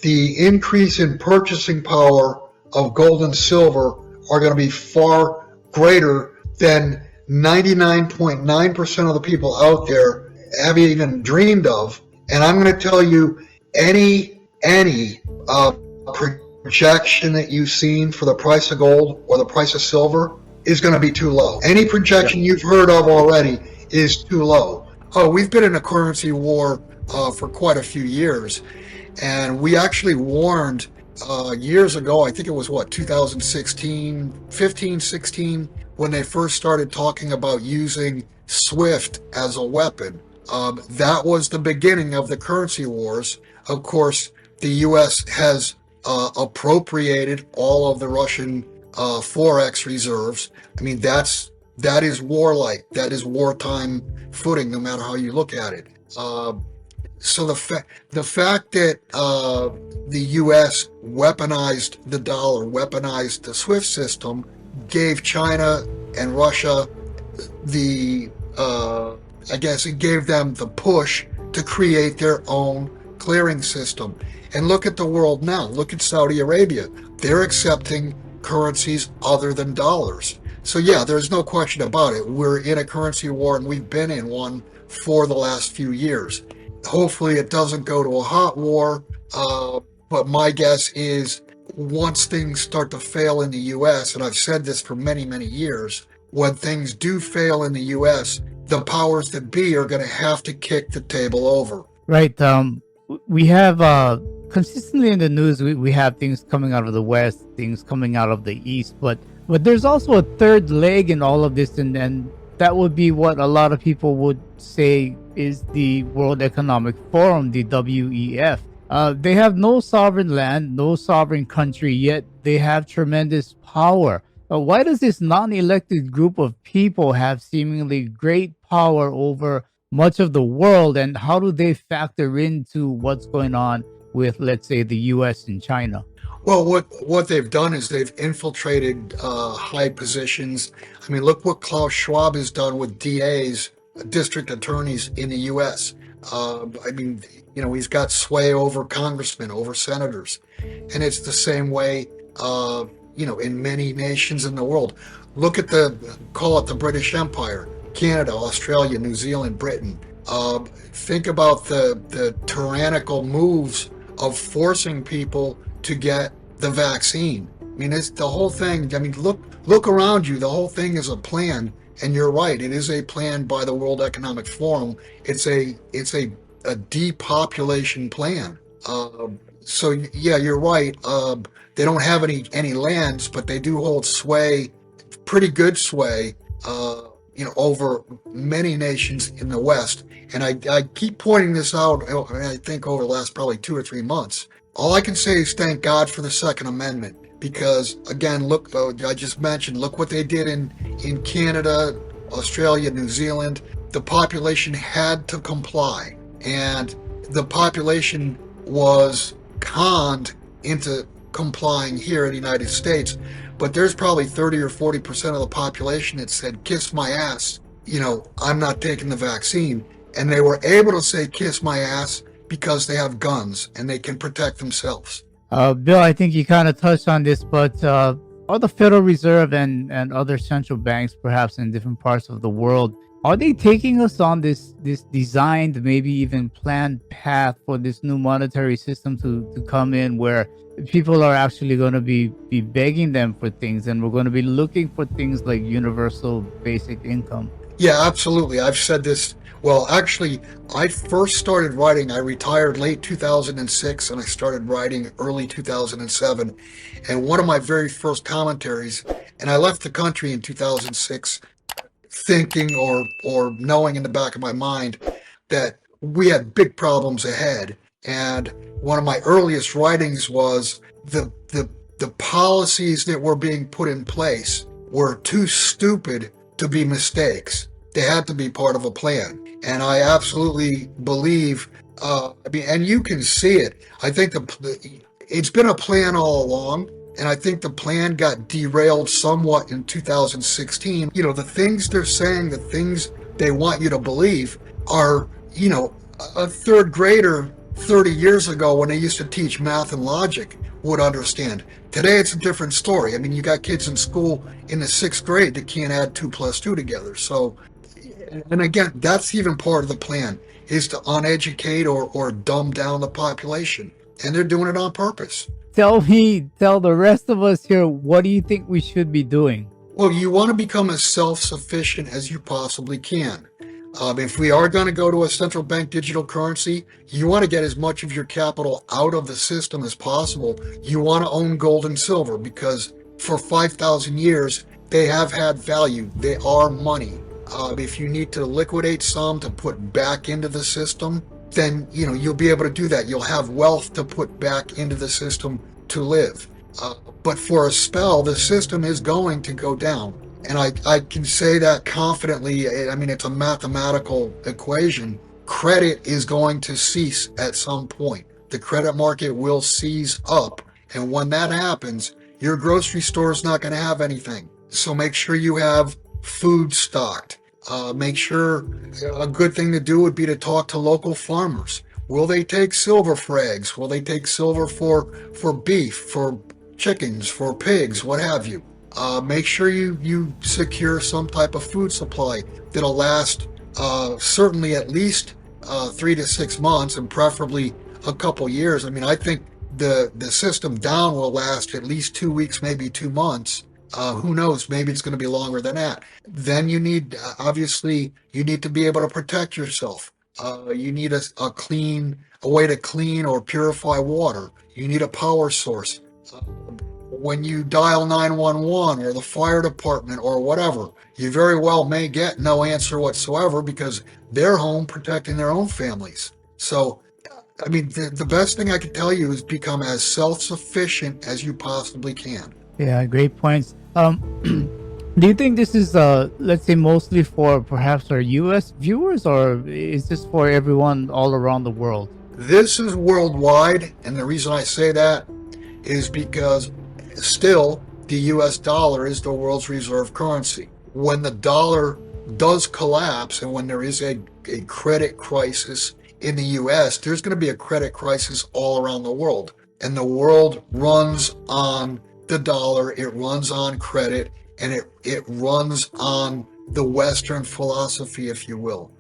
the increase in purchasing power of gold and silver are going to be far greater than 99.9% of the people out there have even dreamed of. And I'm going to tell you, any projection that you've seen for the price of gold or the price of silver is going to be too low. Any projection you've heard of already is too low. Oh, we've been in a currency war for quite a few years, and we actually warned years ago, I think it was 2016, 15, 16, when they first started talking about using SWIFT as a weapon. That was the beginning of the currency wars. Of course, the U.S. has appropriated all of the Russian forex reserves. I mean, that is warlike. That is wartime footing, no matter how you look at it. So the fact that the U.S. weaponized the dollar, weaponized the SWIFT system, gave China and Russia I guess it gave them the push to create their own clearing system. And look at the world now. Look at Saudi Arabia. They're accepting currencies other than dollars. So yeah, there's no question about it. We're in a currency war, and we've been in one for the last few years. Hopefully it doesn't go to a hot war, but my guess is once things start to fail in the U.S., and I've said this for many, many years, when things do fail in the U.S., the powers that be are going to have to kick the table over. Right. We have consistently in the news, we have things coming out of the West, things coming out of the East, but there's also a third leg in all of this, and that would be what a lot of people would say is the World Economic Forum, the WEF. They have no sovereign land, no sovereign country, yet they have tremendous power. Why does this non-elected group of people have seemingly great power over much of the world, and how do they factor into what's going on with, let's say, the U.S. and China? Well, what they've done is they've infiltrated high positions. I mean, look what Klaus Schwab has done with DAs, district attorneys in the U.S. I mean, he's got sway over congressmen, over senators. And it's the same way, in many nations in the world. Look at call it the British Empire, Canada, Australia, New Zealand, Britain. Think about the tyrannical moves of forcing people to get the vaccine. I mean, it's the whole thing. I mean, look around you. The whole thing is a plan, and you're right. It is a plan by the World Economic Forum. It's a depopulation plan. So yeah, you're right. They don't have any lands, but they do hold sway, pretty good sway, over many nations in the West. And I keep pointing this out, I think over the last probably 2 or 3 months. All I can say is thank God for the Second Amendment, because again, look, I just mentioned, look what they did in Canada, Australia, New Zealand. The population had to comply, and the population was conned into complying here in the United States. But there's probably 30 or 40% of the population that said, kiss my ass, I'm not taking the vaccine. And they were able to say, kiss my ass, because they have guns and they can protect themselves. Bill, I think you kind of touched on this, but are the Federal Reserve and other central banks, perhaps in different parts of the world, are they taking us on this designed, maybe even planned path for this new monetary system to come in, where people are actually going to be begging them for things, and we're going to be looking for things like universal basic income? Yeah, absolutely. I've said this. Well, actually, I first started writing, I retired late 2006, and I started writing early 2007. And one of my very first commentaries, and I left the country in 2006 thinking or knowing in the back of my mind that we had big problems ahead. And one of my earliest writings was the policies that were being put in place were too stupid to be mistakes. They had to be part of a plan. And I absolutely believe, and you can see it. I think it's been a plan all along. And I think the plan got derailed somewhat in 2016. The things they're saying, the things they want you to believe are, a third grader 30 years ago when they used to teach math and logic would understand. Today it's a different story. I mean, you got kids in school in the 6th grade that can't add 2 plus 2 together. So, and again, that's even part of the plan, is to uneducate or dumb down the population. And they're doing it on purpose. Tell the rest of us here, what do you think we should be doing? Well, you want to become as self-sufficient as you possibly can. If we are going to go to a central bank digital currency, you want to get as much of your capital out of the system as possible. You want to own gold and silver because for 5,000 years, they have had value. They are money. If you need to liquidate some to put back into the system, then you'll be able to do that. You'll have wealth to put back into the system to live. But for a spell, the system is going to go down. And I can say that confidently. I mean, it's a mathematical equation. Credit is going to cease at some point. The credit market will seize up. And when that happens, your grocery store is not going to have anything. So make sure you have food stocked. Make sure a good thing to do would be to talk to local farmers. Will they take silver for eggs? Will they take silver for beef, for chickens, for pigs, what have you? Make sure you secure some type of food supply that'll last certainly at least 3 to 6 months and preferably a couple years. I mean, I think the system down will last at least 2 weeks, maybe 2 months. Who knows? Maybe it's going to be longer than that. Then you need, obviously, you need to be able to protect yourself. You need a way to clean or purify water. You need a power source. When you dial 911 or the fire department or whatever, you very well may get no answer whatsoever because they're home protecting their own families. So, I mean, the best thing I can tell you is become as self-sufficient as you possibly can. Yeah, great points. Do you think this is, let's say, mostly for perhaps our U.S. viewers, or is this for everyone all around the world? This is worldwide, and the reason I say that is because still the U.S. dollar is the world's reserve currency. When the dollar does collapse and when there is a credit crisis in the U.S., there's going to be a credit crisis all around the world. And the world runs on the dollar, it runs on credit, and it runs on the Western philosophy, if you will.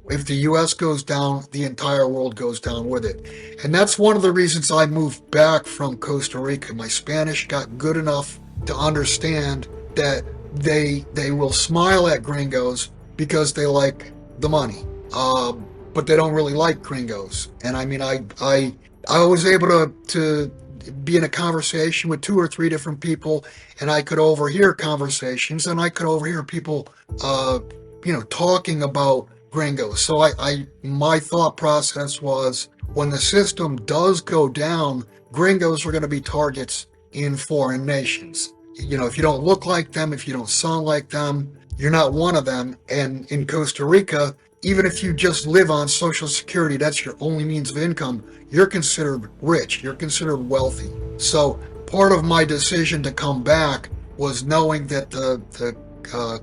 If the U.S. goes down, the entire world goes down with it. And that's one of the reasons I moved back from Costa Rica. My Spanish got good enough to understand that they will smile at gringos because they like the money. But they don't really like gringos. And I mean, I was able to be in a conversation with 2 or 3 different people, and I could overhear conversations, and I could overhear people, talking about gringos. So my thought process was, when the system does go down, gringos are going to be targets in foreign nations. If you don't look like them, if you don't sound like them, you're not one of them. And in Costa Rica, even if you just live on Social Security, that's your only means of income, you're considered rich, you're considered wealthy. So part of my decision to come back was knowing that the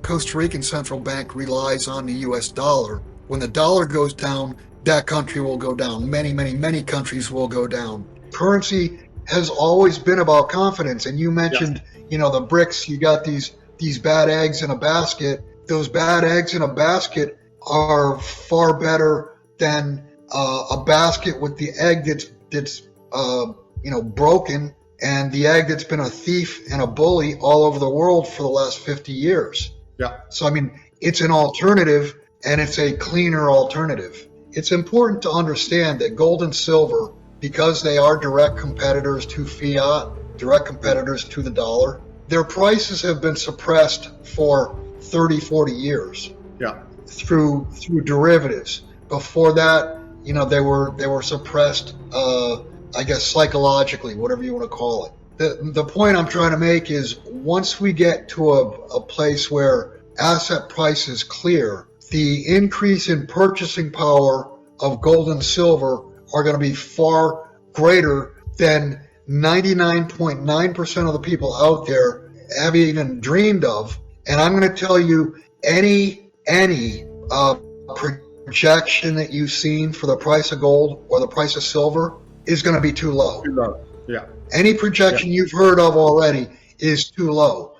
Costa Rican central bank relies on the U.S. dollar. When the dollar goes down, that country will go down. Many, many, many countries will go down. Currency has always been about confidence. And you mentioned, the bricks, you got these bad eggs in a basket. Those bad eggs in a basket are far better than a basket with the egg that's broken, and the egg that's been a thief and a bully all over the world for the last 50 years. Yeah. So, I mean, it's an alternative, and it's a cleaner alternative. It's important to understand that gold and silver, because they are direct competitors to fiat, direct competitors to the dollar, their prices have been suppressed for 30, 40 years. Yeah. Through derivatives. Before that, they were suppressed, I guess psychologically, whatever you want to call it. The point I'm trying to make is, once we get to a place where asset prices clear, the increase in purchasing power of gold and silver are going to be far greater than 99.9% of the people out there have even dreamed of. And I'm going to tell you, any projection that you've seen for the price of gold or the price of silver is going to be too low. Too low. Yeah. Any projection you've heard of already is too low.